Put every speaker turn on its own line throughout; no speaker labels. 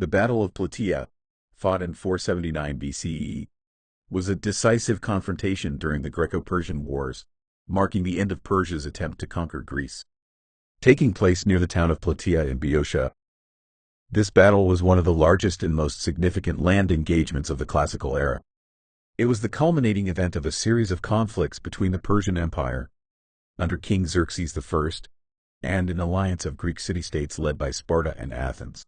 The Battle of Plataea, fought in 479 BCE, was a decisive confrontation during the Greco-Persian Wars, marking the end of Persia's attempt to conquer Greece. Taking place near the town of Plataea in Boeotia, this battle was one of the largest and most significant land engagements of the classical era. It was the culminating event of a series of conflicts between the Persian Empire, under King Xerxes I, and an alliance of Greek city-states led by Sparta and Athens.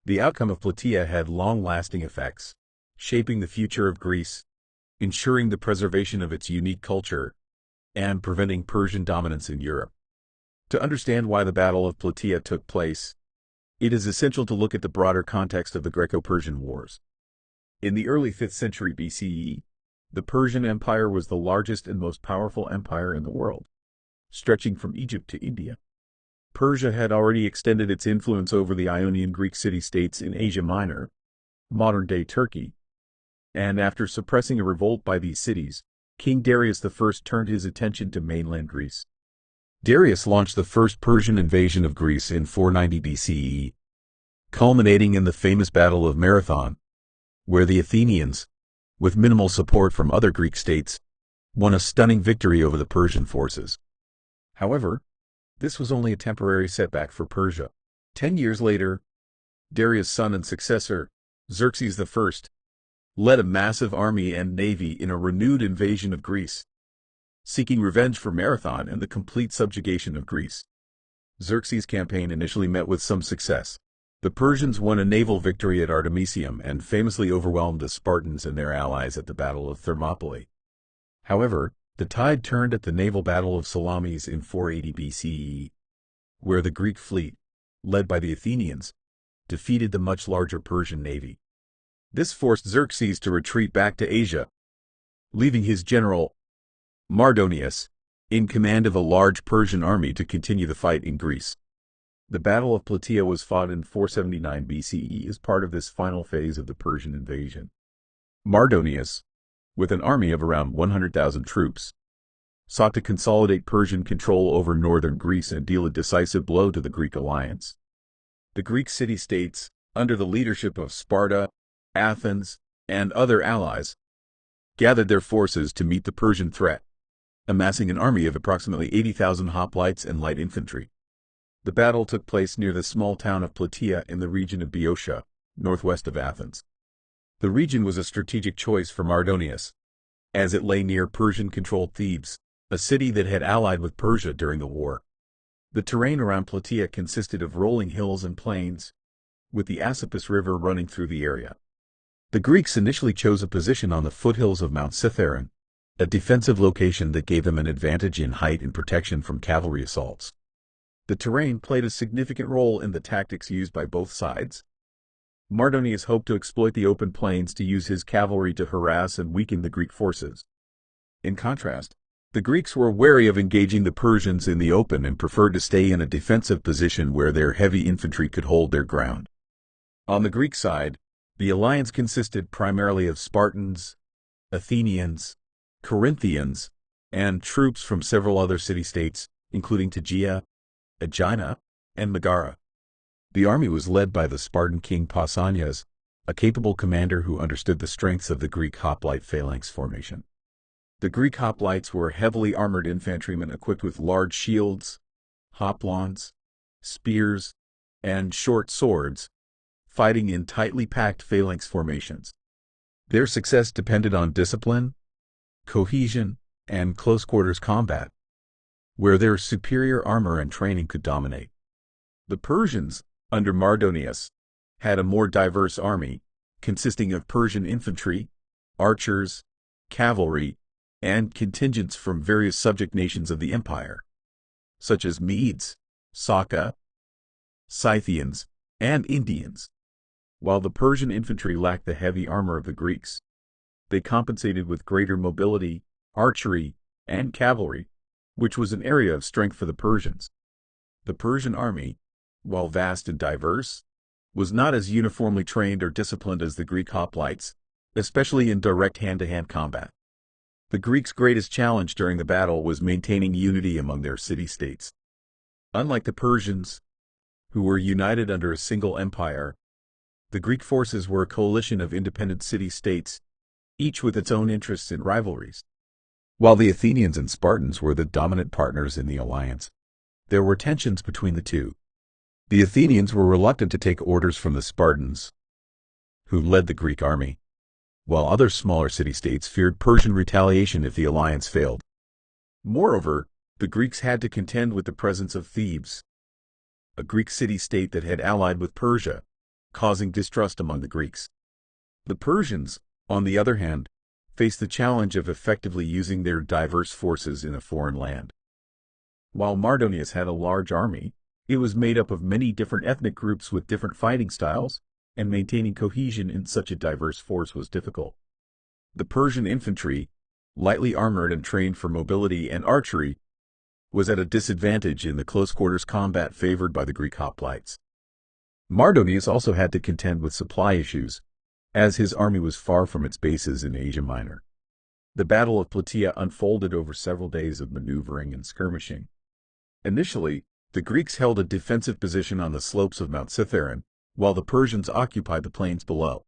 The outcome of Plataea had long-lasting effects, shaping the future of Greece, ensuring the preservation of its unique culture, and preventing Persian dominance in Europe. To understand why the Battle of Plataea took place, it is essential to look at the broader context of the Greco-Persian Wars. In the early 5th century BCE, the Persian Empire was the largest and most powerful empire in the world, stretching from Egypt to India. Persia had already extended its influence over the Ionian Greek city-states in Asia Minor, modern-day Turkey, and after suppressing a revolt by these cities, King Darius I turned his attention to mainland Greece. Darius launched the first Persian invasion of Greece in 490 BCE, culminating in the famous Battle of Marathon, where the Athenians, with minimal support from other Greek states, won a stunning victory over the Persian forces. However, this was only a temporary setback for Persia. 10 years later, Darius' son and successor, Xerxes I, led a massive army and navy in a renewed invasion of Greece, seeking revenge for Marathon and the complete subjugation of Greece. Xerxes' campaign initially met with some success. The Persians won a naval victory at Artemisium and famously overwhelmed the Spartans and their allies at the Battle of Thermopylae. However, the tide turned at the naval battle of Salamis in 480 BCE, where the Greek fleet, led by the Athenians, defeated the much larger Persian navy. This forced Xerxes to retreat back to Asia, leaving his general, Mardonius, in command of a large Persian army to continue the fight in Greece. The Battle of Plataea was fought in 479 BCE as part of this final phase of the Persian invasion. Mardonius, with an army of around 100,000 troops, sought to consolidate Persian control over northern Greece and deal a decisive blow to the Greek alliance. The Greek city-states, under the leadership of Sparta, Athens, and other allies, gathered their forces to meet the Persian threat, amassing an army of approximately 80,000 hoplites and light infantry. The battle took place near the small town of Plataea in the region of Boeotia, northwest of Athens. The region was a strategic choice for Mardonius, as it lay near Persian-controlled Thebes, a city that had allied with Persia during the war. The terrain around Plataea consisted of rolling hills and plains, with the Asopus River running through the area. The Greeks initially chose a position on the foothills of Mount Cithaeron, a defensive location that gave them an advantage in height and protection from cavalry assaults. The terrain played a significant role in the tactics used by both sides. Mardonius hoped to exploit the open plains to use his cavalry to harass and weaken the Greek forces. In contrast, the Greeks were wary of engaging the Persians in the open and preferred to stay in a defensive position where their heavy infantry could hold their ground. On the Greek side, the alliance consisted primarily of Spartans, Athenians, Corinthians, and troops from several other city-states, including Tegea, Aegina, and Megara. The army was led by the Spartan king Pausanias, a capable commander who understood the strengths of the Greek hoplite phalanx formation. The Greek hoplites were heavily armored infantrymen equipped with large shields, hoplons, spears, and short swords, fighting in tightly packed phalanx formations. Their success depended on discipline, cohesion, and close-quarters combat, where their superior armor and training could dominate. The Persians, under Mardonius, had a more diverse army, consisting of Persian infantry, archers, cavalry, and contingents from various subject nations of the empire, such as Medes, Saka, Scythians, and Indians. While the Persian infantry lacked the heavy armor of the Greeks, they compensated with greater mobility, archery, and cavalry, which was an area of strength for the Persians. The Persian army, while vast and diverse, was not as uniformly trained or disciplined as the Greek hoplites, especially in direct hand-to-hand combat. The Greeks' greatest challenge during the battle was maintaining unity among their city-states. Unlike the Persians, who were united under a single empire, The Greek forces were a coalition of independent city-states, each with its own interests and rivalries. While the Athenians and Spartans were the dominant partners in the alliance, there were tensions between the two. The Athenians were reluctant to take orders from the Spartans, who led the Greek army, while other smaller city-states feared Persian retaliation if the alliance failed. Moreover, the Greeks had to contend with the presence of Thebes, a Greek city-state that had allied with Persia, causing distrust among the Greeks. The Persians, on the other hand, faced the challenge of effectively using their diverse forces in a foreign land. While Mardonius had a large army, it was made up of many different ethnic groups with different fighting styles, and maintaining cohesion in such a diverse force was difficult. The Persian infantry, lightly armored and trained for mobility and archery, was at a disadvantage in the close-quarters combat favored by the Greek hoplites. Mardonius also had to contend with supply issues, as his army was far from its bases in Asia Minor. The Battle of Plataea unfolded over several days of maneuvering and skirmishing. Initially, the Greeks held a defensive position on the slopes of Mount Cithaeron, while the Persians occupied the plains below.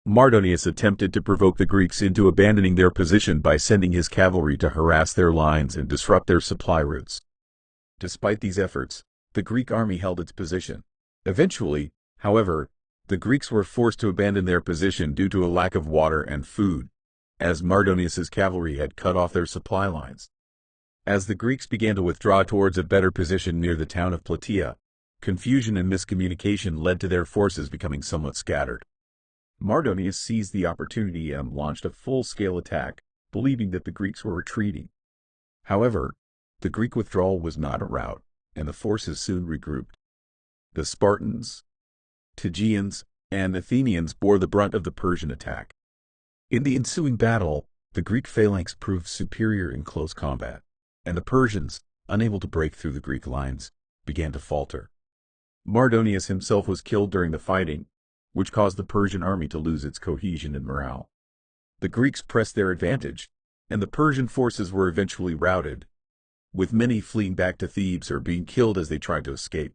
Mardonius attempted to provoke the Greeks into abandoning their position by sending his cavalry to harass their lines and disrupt their supply routes. Despite these efforts, the Greek army held its position. Eventually, however, the Greeks were forced to abandon their position due to a lack of water and food, as Mardonius's cavalry had cut off their supply lines. As the Greeks began to withdraw towards a better position near the town of Plataea, confusion and miscommunication led to their forces becoming somewhat scattered. Mardonius seized the opportunity and launched a full-scale attack, believing that the Greeks were retreating. However, the Greek withdrawal was not a rout, and the forces soon regrouped. The Spartans, Tegeans, and Athenians bore the brunt of the Persian attack. In the ensuing battle, the Greek phalanx proved superior in close combat, and the Persians, unable to break through the Greek lines, began to falter. Mardonius himself was killed during the fighting, which caused the Persian army to lose its cohesion and morale. The Greeks pressed their advantage, and the Persian forces were eventually routed, with many fleeing back to Thebes or being killed as they tried to escape.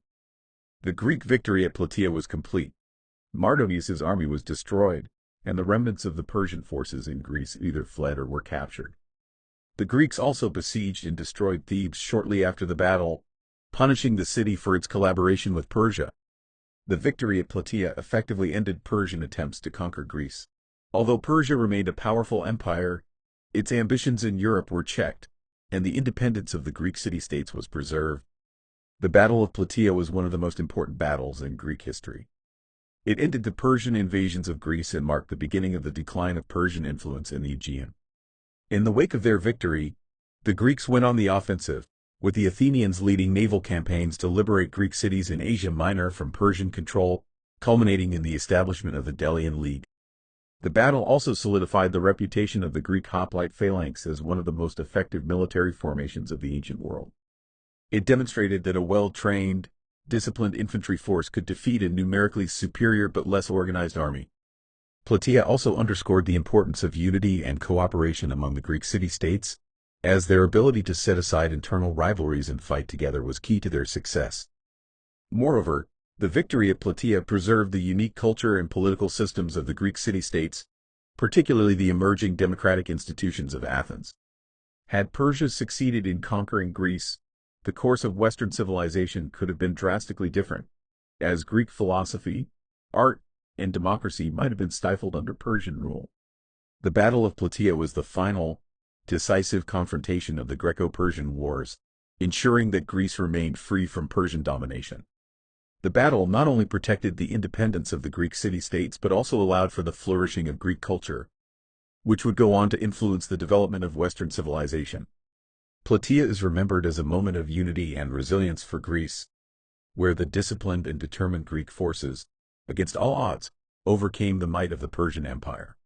The Greek victory at Plataea was complete. Mardonius's army was destroyed, and the remnants of the Persian forces in Greece either fled or were captured. The Greeks also besieged and destroyed Thebes shortly after the battle, punishing the city for its collaboration with Persia. The victory at Plataea effectively ended Persian attempts to conquer Greece. Although Persia remained a powerful empire, its ambitions in Europe were checked, and the independence of the Greek city-states was preserved. The Battle of Plataea was one of the most important battles in Greek history. It ended the Persian invasions of Greece and marked the beginning of the decline of Persian influence in the Aegean. In the wake of their victory, the Greeks went on the offensive, with the Athenians leading naval campaigns to liberate Greek cities in Asia Minor from Persian control, culminating in the establishment of the Delian League. The battle also solidified the reputation of the Greek hoplite phalanx as one of the most effective military formations of the ancient world. It demonstrated that a well-trained, disciplined infantry force could defeat a numerically superior but less organized army. Plataea also underscored the importance of unity and cooperation among the Greek city-states, as their ability to set aside internal rivalries and fight together was key to their success. Moreover, the victory at Plataea preserved the unique culture and political systems of the Greek city-states, particularly the emerging democratic institutions of Athens. Had Persia succeeded in conquering Greece, the course of Western civilization could have been drastically different, as Greek philosophy, art, and democracy might have been stifled under Persian rule. The Battle of Plataea was the final, decisive confrontation of the Greco-Persian Wars, ensuring that Greece remained free from Persian domination. The battle not only protected the independence of the Greek city-states but also allowed for the flourishing of Greek culture, which would go on to influence the development of Western civilization. Plataea is remembered as a moment of unity and resilience for Greece, where the disciplined and determined Greek forces, against all odds, overcame the might of the Persian Empire.